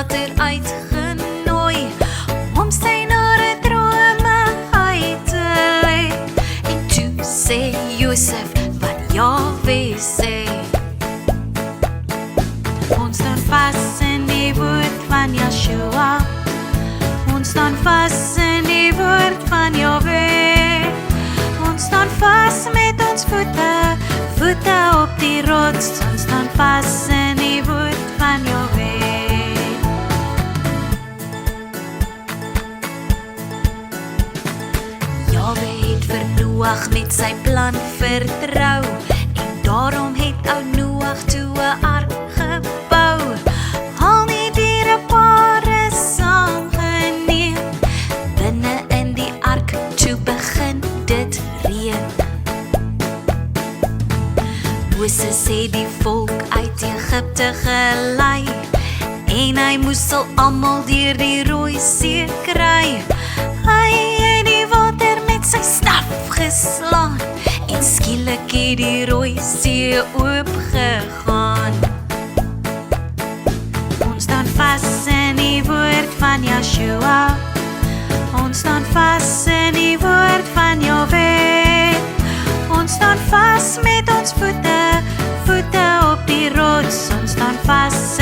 water uitgenooi om sy nare drome uit te lê. En toe sê Josef wat Jahwe sê. Ons staan vas in die woord van Yeshua. Ons staan vas in die woord van Jahwe. Ons staan vas met ons voete op die rots. Ons staan vas in die woord van Jahwe. Jahwe het vir Noag met sy plan vertrou, en daarom het ou Noag toe 'n ark gebou. Al die dierepare saamgeneem, binne in die ark toe begin dit reën. Moses het die volk uit Egipte gelei, en hy moes al almal deur die Rooi See kry. Hy het die water met sy staf geslaan, en skielik het die Rooi See oopgegaan. Ons staan vas in die woord van Yeshua. Ons staan vas in die woord van Jahwe. Ons staan vas met ons voete op die rots. Ons staan vas